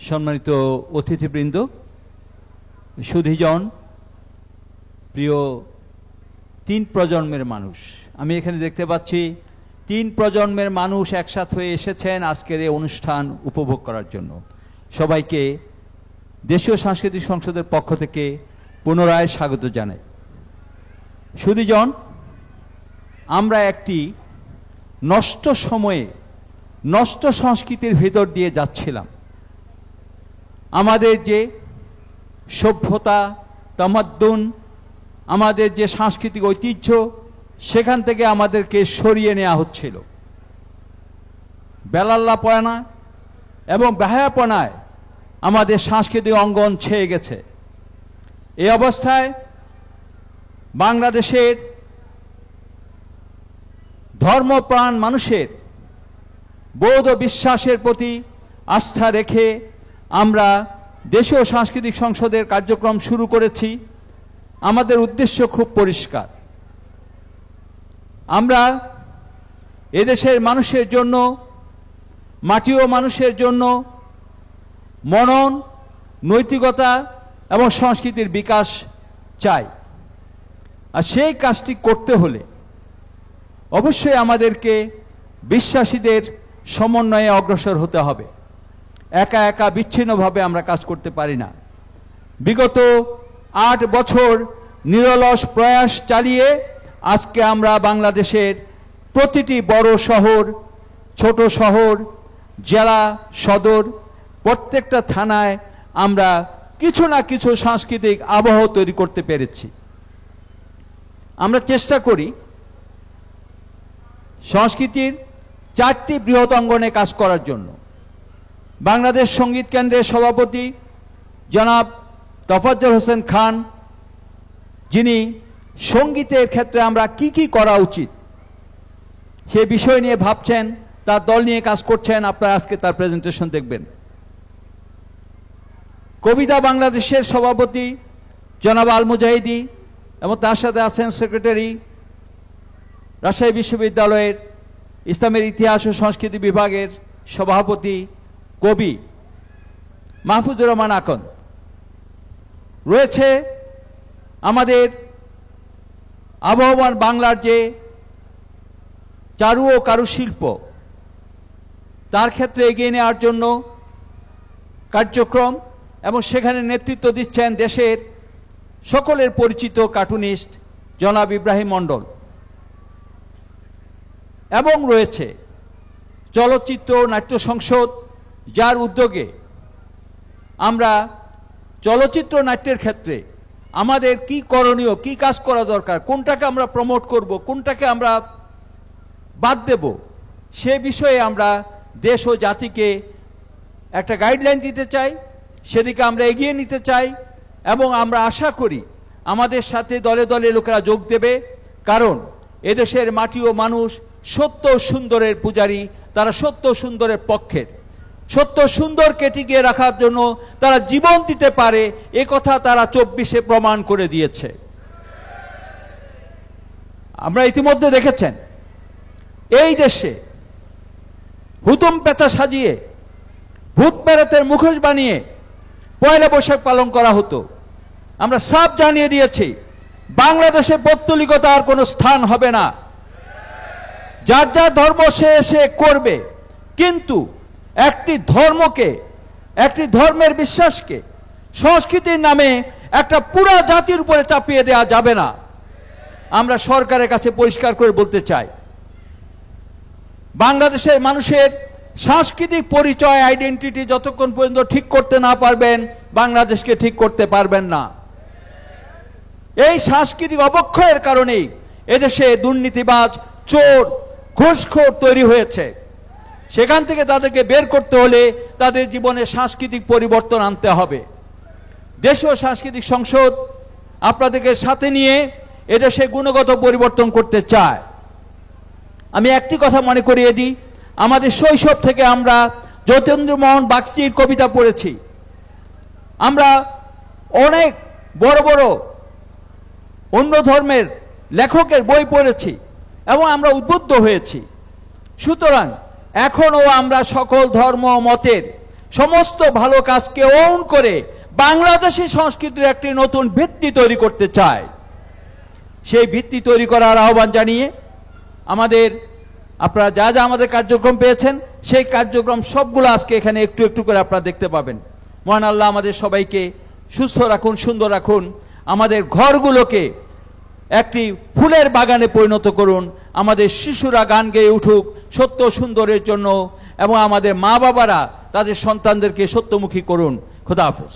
সম্মানিত অতিথিবৃন্দ, সুধীজন, প্রিয় তিন প্রজন্মের মানুষ, আমি এখানে দেখতে পাচ্ছি তিন প্রজন্মের মানুষ একসাথে হয়ে এসেছেন আজকের এই অনুষ্ঠান উপভোগ করার জন্য। সবাইকে দেশীয় সাংস্কৃতিক সংসদের পক্ষ থেকে পুনরায় স্বাগত জানাই। সুধীজন, আমরা একটি নষ্ট সময়ে নষ্ট সংস্কৃতির ভেতর দিয়ে যাচ্ছিলাম। আমাদের যে সভ্যতা, তামাদ্দুন, আমাদের যে সাংস্কৃতিক ঐতিহ্য, সেখান থেকে আমাদেরকে সরিয়ে নেওয়া হচ্ছিল। বেলাল্লাপনা এবং বেহায়াপনায় আমাদের সাংস্কৃতিক অঙ্গন ছেয়ে গেছে। এই অবস্থায় বাংলাদেশের ধর্মপ্রাণ মানুষের বৌদ্ধ বিশ্বাসের প্রতি আস্থা রেখে আমরা দেশীয় সাংস্কৃতিক সংসদের কার্যক্রম শুরু করেছি। আমাদের উদ্দেশ্য খুব পরিষ্কার। আমরা এদেশের মানুষের জন্য, মাটি ও মানুষের জন্য মনন, নৈতিকতা এবং সংস্কৃতির বিকাশ চাই। আর সেই কাজটি করতে হলে অবশ্যই আমাদেরকে বিশ্বাসীদের সমন্বয়ে অগ্রসর হতে হবে। একা একা বিচ্ছিন্নভাবে আমরা কাজ করতে পারি না। বিগত 8 বছর নিরলস প্রয়াস চালিয়ে আজকে আমরা বাংলাদেশের প্রতিটি বড় শহর, ছোট শহর, জেলা সদর, প্রত্যেকটা থানায় আমরা কিছু না কিছু সাংস্কৃতিক আবহ তৈরি করতে পেরেছি। আমরা চেষ্টা করি সংস্কৃতির 4টি বৃহৎ অঙ্গনে কাজ করার জন্য। বাংলাদেশ সঙ্গীত কেন্দ্রের সভাপতি জনাব তোফাজ্জল হোসেন খান, যিনি সঙ্গীতের ক্ষেত্রে আমরা কি কি করা উচিত সে বিষয় নিয়ে ভাবছেন, তার দল নিয়ে কাজ করছেন। আপনারা আজকে তার প্রেজেন্টেশন দেখবেন। কবিতা বাংলাদেশের সভাপতি জনাব আল মুজাহিদি এবং তার সাথে আছেন সেক্রেটারি রাজশাহী বিশ্ববিদ্যালয়ের ইসলামের ইতিহাস ও সংস্কৃতি বিভাগের সভাপতি কবি মাহফুজুর রহমান আকন। রয়েছে আমাদের আবহমান বাংলার যে চারু ও কারুশিল্প, তার ক্ষেত্রে এগিয়ে নেওয়ার জন্য কার্যক্রম এবং সেখানে নেতৃত্ব দিচ্ছেন দেশের সকলের পরিচিত কার্টুনিস্ট জনাব ইব্রাহিম মণ্ডল। এবং রয়েছে চলচ্চিত্র নাট্য সংসদ, যার উদ্যোগে আমরা চলচ্চিত্র নাট্যের ক্ষেত্রে আমাদের কি করণীয়, কি কাজ করা দরকার, কোনটাকে আমরা প্রমোট করব, কোনটাকে আমরা বাদ দেব, সে বিষয়ে আমরা দেশ ও জাতিকে একটা গাইডলাইন দিতে চাই। সেদিকে আমরা এগিয়ে নিতে চাই এবং আমরা আশা করি আমাদের সাথে দলে দলে লোকেরা যোগ দেবে। কারণ এদেশের মাটি ও মানুষ সত্য সুন্দরের পূজারী। তারা সত্য সুন্দরের পক্ষের। সত্য সুন্দরকে টিকিয়ে রাখার জন্য তারা জীবন দিতে পারে, এ কথা তারা 24-এ প্রমাণ করে দিয়েছে। আমরা ইতিমধ্যে দেখেছেন এই দেশে হুতুম পেঁচা সাজিয়ে, ভূত প্রেতের মুখোশ বানিয়ে পয়লা বৈশাখ পালন করা হতো। আমরা সাফ জানিয়ে দিয়েছি, বাংলাদেশে পৌত্তলিকতার কোনো স্থান হবে না। যার যার ধর্ম সে এসে করবে, কিন্তু একটি ধর্মকে, একটি ধর্মের বিশ্বাসকে সংস্কৃতির নামে একটা পুরো জাতির উপরে চাপিয়ে দেওয়া যাবে না। আমরা সরকারের কাছে পরিষ্কার করে বলতে চাই, বাংলাদেশের মানুষের সাংস্কৃতিক পরিচয়, আইডেন্টিটি যতক্ষণ পর্যন্ত ঠিক করতে না পারবেন, বাংলাদেশকে ঠিক করতে পারবেন না। এই সাংস্কৃতিক অবক্ষয়ের কারণেই এদেশে দুর্নীতিবাজ, চোর, ঘুষখোর তৈরি হয়েছে। সেখান থেকে তাদেরকে বের করতে হলে তাদের জীবনে সাংস্কৃতিক পরিবর্তন আনতে হবে। দেশীয় সাংস্কৃতিক সংসদ আপনাদেরকে সাথে নিয়ে এদেশে গুণগত পরিবর্তন করতে চায়। আমি একটি কথা মনে করিয়ে দিই, আমাদের শৈশব থেকে আমরা যতীন্দ্রমোহন বাগচির কবিতা পড়েছি, আমরা অনেক বড় বড় অন্য ধর্মের লেখকের বই পড়েছি এবং আমরা উদ্বুদ্ধ হয়েছি। সুতরাং এখনও আমরা সকল ধর্ম মতের সমস্ত ভালো কাজকে ওন করে বাংলাদেশী সংস্কৃতির একটি নতুন ভিত্তি তৈরি করতে চায়। সেই ভিত্তি তৈরি করার আহ্বান জানিয়ে আমাদের আপনারা যা যা আমাদের কার্যক্রম পেয়েছেন সেই কার্যক্রম সবগুলো আজকে এখানে একটু একটু করে আপনারা দেখতে পাবেন। মহান আল্লাহ আমাদের সবাইকে সুস্থ রাখুন, সুন্দর রাখুন, আমাদের ঘরগুলোকে একটি ফুলের বাগানে পরিণত করুন, আমাদের শিশুরা গান গেয়ে উঠুক সত্য সুন্দরের জন্য, এবং আমাদের মা বাবারা তাদের সন্তানদেরকে সত্যমুখী করুন। খোদা হাফেজ।